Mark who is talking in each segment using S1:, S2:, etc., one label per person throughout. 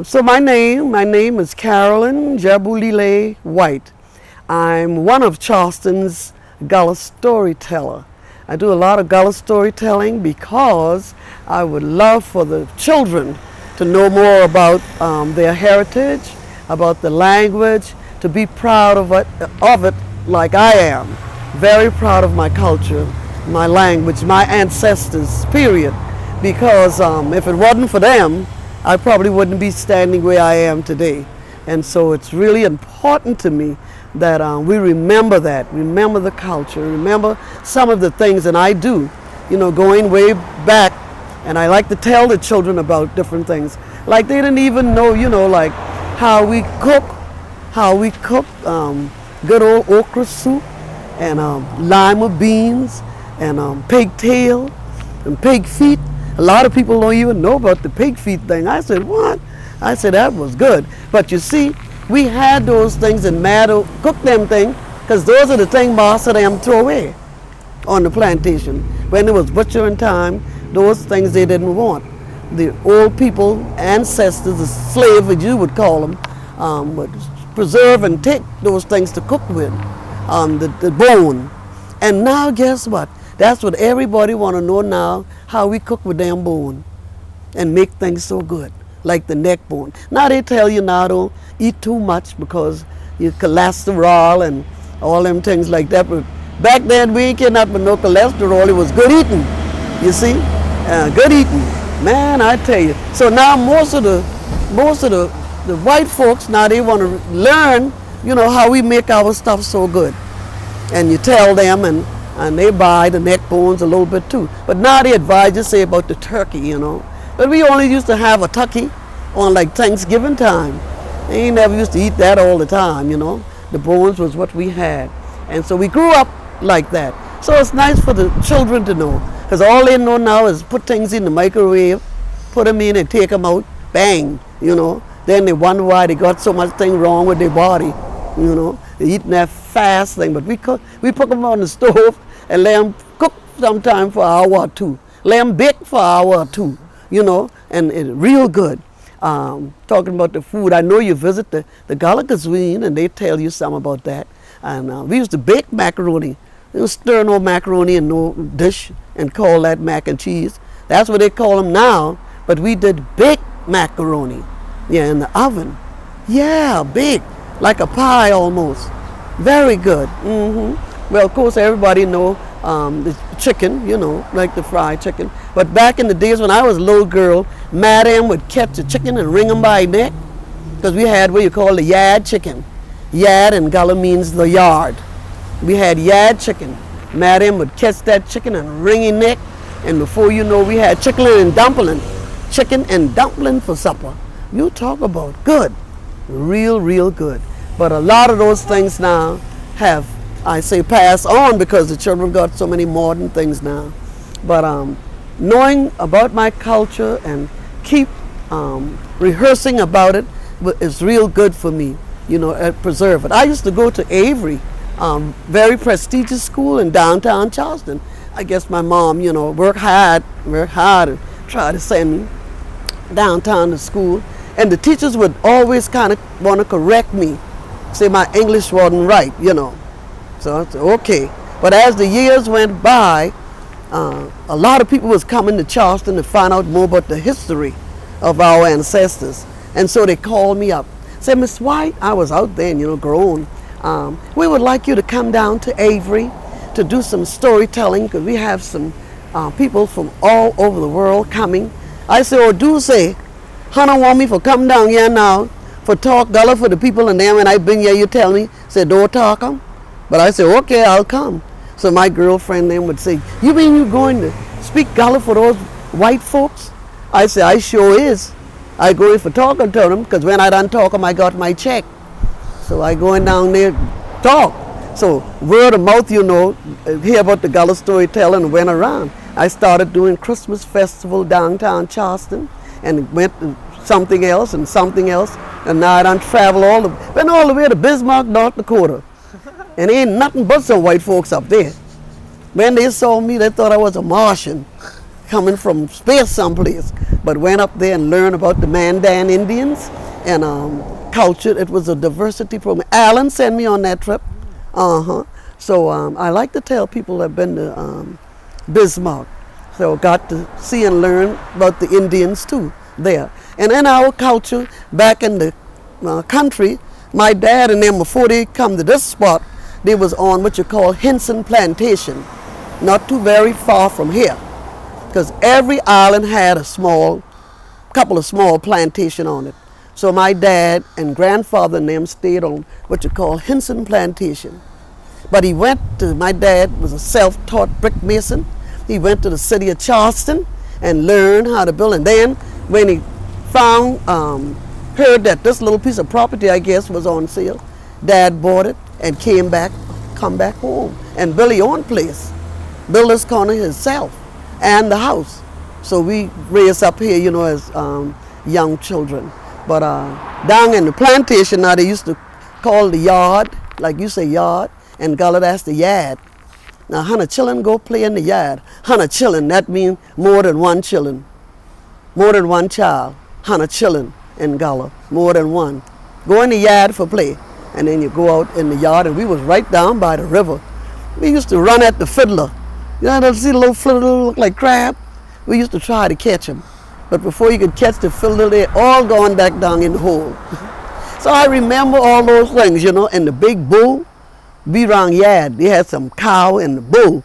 S1: So my name is Carolyn Jabulile White. I'm one of Charleston's Gullah storyteller. I do a lot of Gullah storytelling because I would love for the children to know more about their heritage, about the language, to be proud of it like I am. Very proud of my culture, my language, my ancestors, period. Because if it wasn't for them, I probably wouldn't be standing where I am today. And so it's really important to me that we remember that, remember the culture, remember some of the things that I do, going way back. And I like to tell the children about different things. Like they didn't even know, like how we cook good old okra soup and lima beans and pigtail and pig feet. A lot of people don't even know about the pig feet thing. I said, what? I said, that was good. But you see, we had those things and mad cook them things, because those are the things most of them throw away on the plantation. When it was butchering time, those things they didn't want. The old people, ancestors, the slaves, as you would call them, would preserve and take those things to cook with, the bone. And now guess what? That's what everybody want to know now, how we cook with damn bone and make things so good, like the neck bone. Now they tell you now don't eat too much because you cholesterol and all them things like that. But back then we ain't getting up with no cholesterol. It was good eating, you see, good eating. Man, I tell you. So now most of the white folks now they want to learn, how we make our stuff so good. And you tell them and they buy the neck bones a little bit too. But now they advise you say about the turkey, But we only used to have a turkey on like Thanksgiving time. They ain't never used to eat that all the time, The bones was what we had. And so we grew up like that. So it's nice for the children to know. Because all they know now is put things in the microwave, put them in and take them out, bang, Then they wonder why they got so much thing wrong with their body, They're eating that fast thing. But we put them on the stove and let them cook sometime for an hour or two. Let them bake for an hour or two, and it's real good. Talking about the food, I know you visit the Gullah cuisine and they tell you some about that. And we used to bake macaroni. Stir no macaroni in no dish and call that mac and cheese. That's what they call them now, but we did baked macaroni, in the oven. Yeah, baked, like a pie almost. Very good. Well, of course, everybody know the chicken, like the fried chicken. But back in the days when I was a little girl, Madam would catch a chicken and wring them by neck, because we had what you call the yard chicken. Yard in Gullah means the yard. We had yard chicken. Madam would catch that chicken and wring his neck, and before you know, we had chicken and dumpling for supper. You talk about good, real good. But a lot of those things now have, I say, passed on because the children got so many modern things now. But knowing about my culture and keep rehearsing about it is real good for me, preserve it. I used to go to Avery, very prestigious school in downtown Charleston. I guess my mom, worked hard and try to send me downtown to school. And the teachers would always kind of want to correct me, say my English wasn't right, So I said, okay. But as the years went by, a lot of people was coming to Charleston to find out more about the history of our ancestors. And so they called me up. Said, Miss White, I was out there, grown. We would like you to come down to Avery to do some storytelling, because we have some people from all over the world coming. I said, oh, do say, Hannah want me for come down here now for talk Gullah for the people, and then when I been here, you tell me, say, don't talk them. But I said, okay, I'll come. So my girlfriend then would say, you mean you going to speak Gullah for those white folks? I said, I sure is. I go in for talking to them, because when I done talk them, I got my check. So I going down there talk. So word of mouth, hear about the Gullah storytelling and went around. I started doing Christmas festival downtown Charleston and went to something else, and now I done travel went all the way to Bismarck, North Dakota. And ain't nothing but some white folks up there. When they saw me, they thought I was a Martian coming from space someplace. but went up there and learned about the Mandan Indians and culture. It was a diversity program. Alan sent me on that trip. So I like to tell people I've been to Bismarck. So got to see and learn about the Indians too there. And in our culture, back in the country, my dad and them, before they come to this spot, they was on what you call Henson Plantation, not too very far from here, because every island had a couple of small plantation on it. So my dad and grandfather and them stayed on what you call Henson Plantation. But my dad was a self-taught brick mason. He went to the city of Charleston and learned how to build. And then when he heard that this little piece of property, I guess, was on sale, Dad bought it and come back home and built his own place, built his corner himself and the house. So we raised up here, as young children. But down in the plantation now, they used to call the yard, like you say yard, and Gullah, that's the yard. Now, 100 children go play in the yard. 100 children, that means more than one children. More than one child. 100 children in Gullah, more than one. Go in the yard for play, and then you go out in the yard, and we was right down by the river. We used to run at the fiddler. You know, see the little fiddler look like crab? We used to try to catch him. But before you could catch the fiddler, they all gone back down in the hole. So I remember all those things, and the big bull. Be around yard, they had some cow and the bull.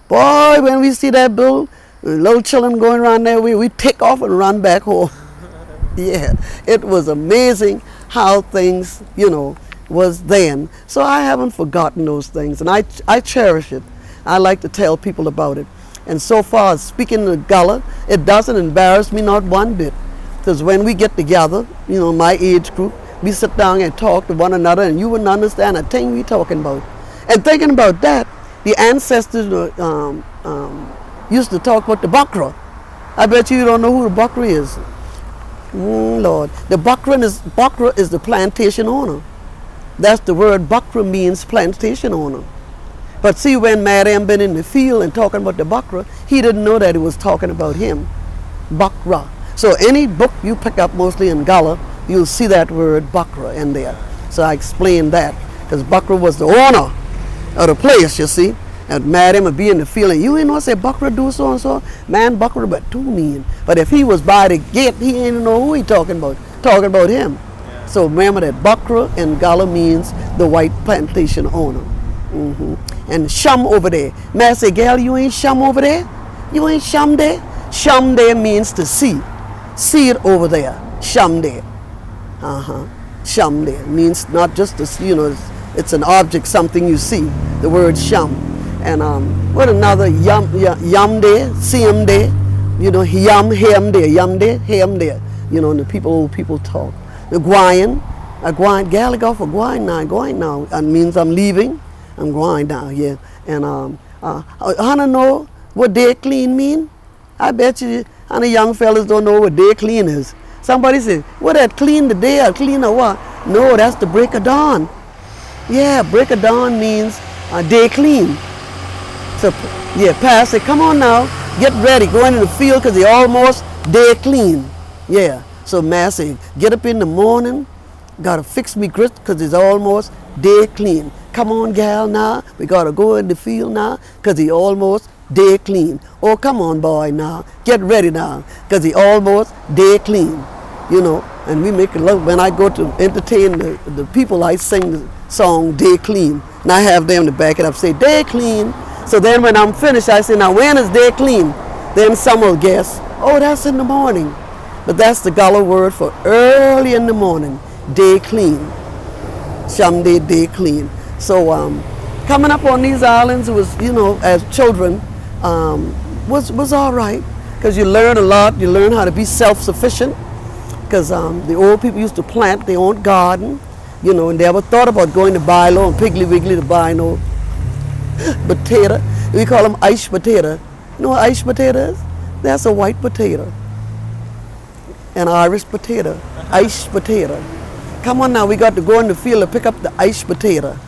S1: Boy, when we see that bull, the little children going around there, we take off and run back home. Yeah, it was amazing how things, was then. So I haven't forgotten those things, and I cherish it. I like to tell people about it. And so far as speaking of Gullah, it doesn't embarrass me not one bit. Because when we get together, my age group, we sit down and talk to one another, and you wouldn't understand a thing we talking about. And thinking about that, the ancestors used to talk about the Bakra. I bet you don't know who the Bakra is. Lord, the Bakra is the plantation owner. That's the word. Bakra means plantation owner. But see, when Mariam been in the field and talking about the Bakra, he didn't know that it was talking about him. Bakra. So any book you pick up, mostly in Gullah, you'll see that word Bakra in there. So I explained that, because Bakra was the owner of the place, you see. And Mariam would be in the field, and you ain't know, say Bakra do so and so. Man, Bakra but too mean. But if he was by the gate, he ain't know who he talking about him. Yeah. So remember that Bakra in Gullah means the white plantation owner. And Sham over there. May I say, gal, you ain't Sham over there? You ain't Sham there? Sham there means to see. See it over there. Sham there. Sham there means not just to see, it's an object, something you see. The word Sham. And what another yam there, see him there. Yam, him there, yam there, him there. And the old people talk. The Guayan, gal, go for Guayan now. That means I'm leaving. I'm going down here. And I don't know what day clean mean. I bet you the young fellas don't know what day clean is. Somebody says, what that clean the day or clean or what? No, that's the break of dawn. Yeah, break of dawn means day clean. So yeah, Pastor, come on now, get ready, go into the field because they almost day clean. Yeah, so Massey, get up in the morning, gotta fix me grits because it's almost day clean. Come on, gal, now. We got to go in the field now because he almost day clean. Oh, come on, boy, now. Get ready now because he almost day clean. And we make it love. When I go to entertain the people, I sing the song Day Clean. And I have them to back it up, say, Day Clean. So then when I'm finished, I say, now when is day clean? Then some will guess, oh, that's in the morning. But that's the Gullah word for early in the morning, day clean. Shamday, day clean. So coming up on these islands was, as children, was all right. Because you learn a lot. You learn how to be self-sufficient. Because the old people used to plant their own garden, and they ever thought about going to Bilo and Piggly Wiggly to buy no potato. We call them ice potato. You know what ice potato is? That's a white potato. An Irish potato. Ice potato. Come on now, we got to go in the field to pick up the ice potato.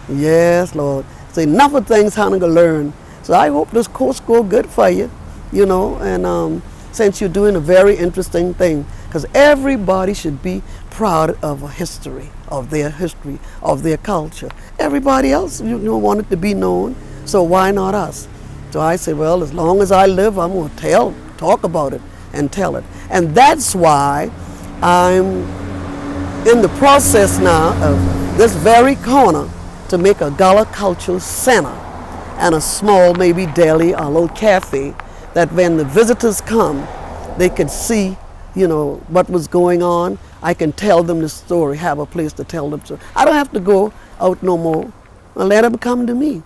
S1: Yes, Lord. So enough of things how to learn. So I hope this course go good for you, and since you're doing a very interesting thing, because everybody should be proud of a history, of their culture. Everybody else, want it to be known, so why not us? So I said, well, as long as I live, I'm going to talk about it and tell it. And that's why I'm in the process now of this very corner to make a Gullah Cultural Center and a small maybe deli, a little cafe, that when the visitors come, they could see, what was going on. I can tell them the story, have a place to tell them. I don't have to go out no more. I let them come to me,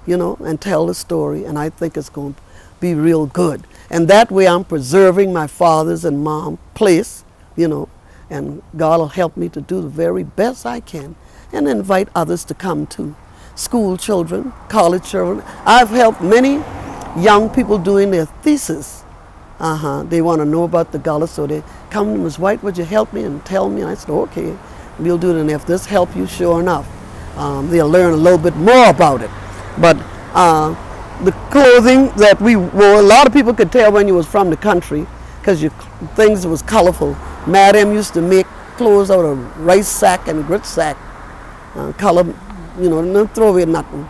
S1: and tell the story, and I think it's going to be real good. And that way I'm preserving my father's and mom's place, and God will help me to do the very best I can and invite others to come too. School children, college children. I've helped many young people doing their thesis. They want to know about the Gullah, so they come to Ms. White, would you help me and tell me? I said, okay, we'll do it, and if this helps you, sure enough, they'll learn a little bit more about it. But the clothing that we wore, a lot of people could tell when you was from the country, because your things was colorful. Madam used to make clothes out of rice sack and grit sack, color, don't throw away nothing.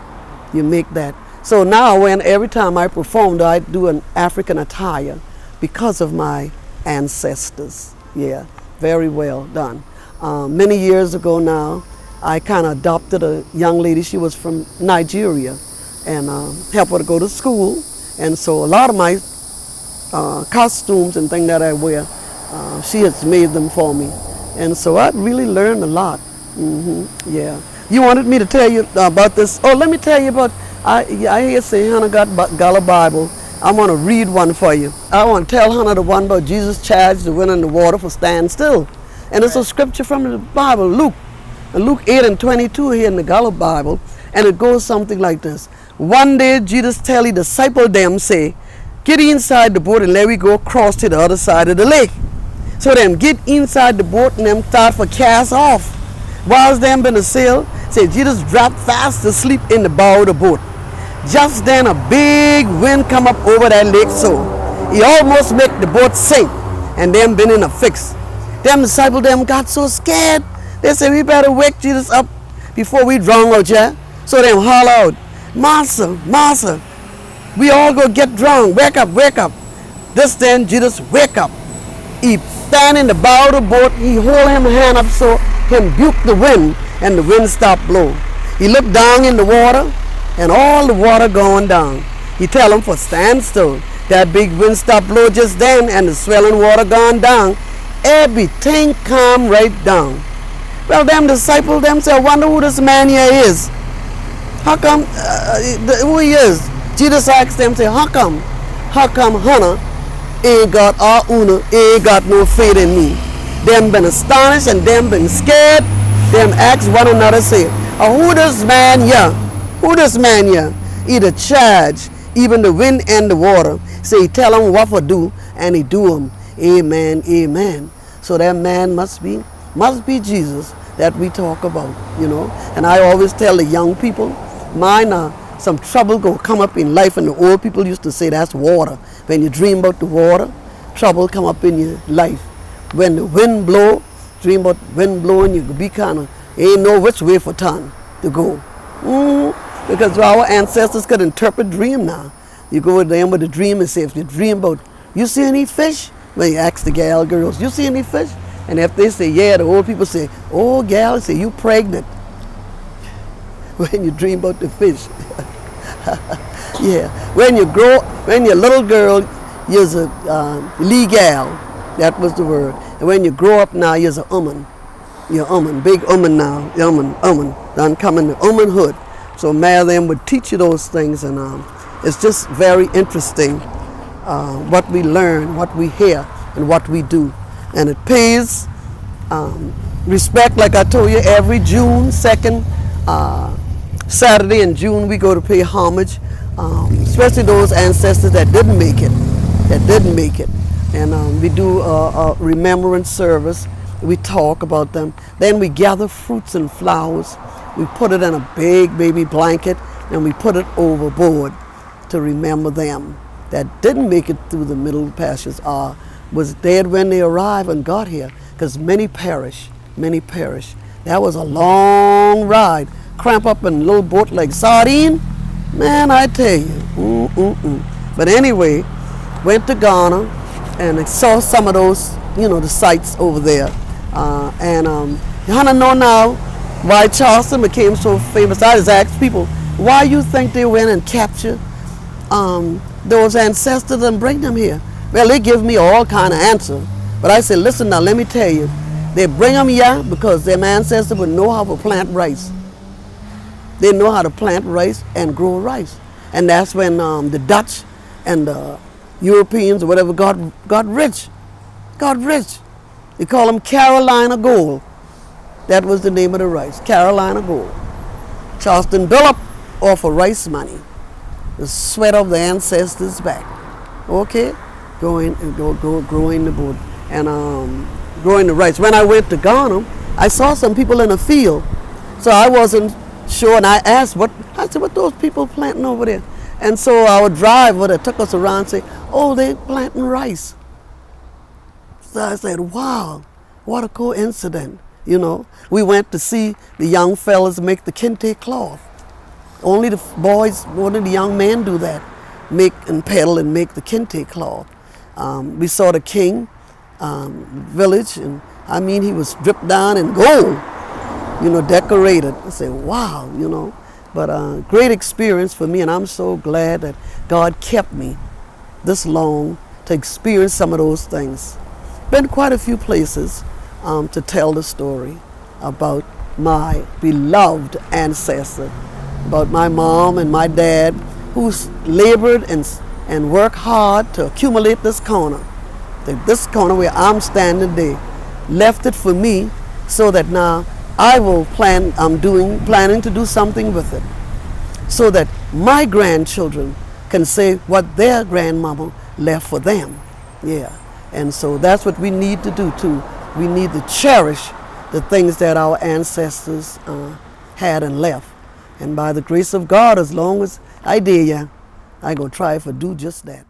S1: You make that. So now every time I performed, I do an African attire because of my ancestors. Yeah, very well done. Many years ago now, I kind of adopted a young lady. She was from Nigeria, and helped her to go to school. And so a lot of my costumes and things that I wear, she has made them for me. And so I really learned a lot. Yeah. You wanted me to tell you about this? Oh, let me tell you about, I hear say Hannah got Gullah Bible. I want to read one for you. I want to tell Hannah the one about Jesus charged the wind and the water for stand still. And it's a scripture from the Bible, Luke 8:22 here in the Gullah Bible. And it goes something like this. One day Jesus tell his disciple them, say, get inside the boat and let we go across to the other side of the lake. So them get inside the boat and them start for cast off. Whilst them been a sail, say Jesus dropped fast asleep in the bow of the boat. Just then a big wind come up over that lake, so he almost make the boat sink, and them been in a fix. Them disciples them got so scared, they said we better wake Jesus up before we drown out here. So them holler out, Master, Master, we all go get drowned, wake up, wake up. This then Jesus wake up. He stand in the bow of the boat, he hold him hand up so him buke the wind, and the wind stopped blow. He looked down in the water, and all the water going down. He tell him for stand still. That big wind stopped blow just then, and the swelling water gone down. Everything calm right down. Well, them disciples them say, I wonder who this man here is. How come, who he is? Jesus asked them, say, how come Hannah ain't got ain't got no faith in me? Them been astonished and them been scared. Them ask one another, say, who this man here? Who this man here? He the charge, even the wind and the water. Say, tell him what to do, and he do him. Amen, amen. So that man must be Jesus that we talk about, And I always tell the young people, some trouble gonna come up in life, and the old people used to say that's water. When you dream about the water, trouble come up in your life. When the wind blow, dream about wind blowing, you could be ain't know which way for turn to go. Because our ancestors could interpret dream now. You go with them with a dream and say, if you dream about, you see any fish? When you ask the girls, you see any fish? And if they say, yeah, the old people say, oh, gal, say, you pregnant. When you dream about the fish. Yeah. When you're a little girl, you're a legal. That was the word. And when you grow up now, you're a woman. You're a woman, big woman now. Woman. Done coming to womanhood. So many of them would teach you those things, and it's just very interesting what we learn, what we hear, and what we do. And it pays respect, like I told you, every June 2nd Saturday in June we go to pay homage, especially those ancestors that didn't make it. And we do a remembrance service. We talk about them. Then we gather fruits and flowers. We put it in a big baby blanket, and we put it overboard to remember them. that didn't make it through the middle passages was dead when they arrived and got here, because many perish, many perish. That was a long ride. Cramp up in a little boat like sardine, man, I tell you. But anyway, went to Ghana and I saw some of those, the sites over there. You want to know now why Charleston became so famous? I just asked people, why you think they went and captured those ancestors and bring them here? Well, they give me all kind of answers. But I said, listen now, let me tell you. They bring them here because their ancestors would know how to plant rice. They know how to plant rice and grow rice. And that's when the Dutch and the Europeans or whatever got rich. Got rich. They call them Carolina gold. That was the name of the rice, Carolina gold. Charleston built up off of rice money. The sweat of the ancestors back. Okay? Growing the board and growing the rice. When I went to Ghana, I saw some people in a field. So I wasn't sure, and I asked, what those people planting over there? And so our driver that took us around said, oh, they planting rice. So I said, wow, what a coincidence. We went to see the young fellas make the kente cloth. Only the boys, only the young men do that, make and peddle and make the kente cloth. We saw the king village, and I mean, he was dripped down in gold, decorated. I said, wow, But great experience for me, and I'm so glad that God kept me this long to experience some of those things. Been quite a few places to tell the story about my beloved ancestor, about my mom and my dad, who labored and worked hard to accumulate this corner. This corner where I'm standing today, left it for me so that now I'm planning to do something with it, so that my grandchildren can say what their grandmama left for them. Yeah, and so that's what we need to do too. We need to cherish the things that our ancestors had and left. And by the grace of God, as long as I dare ya, I gonna try to do just that.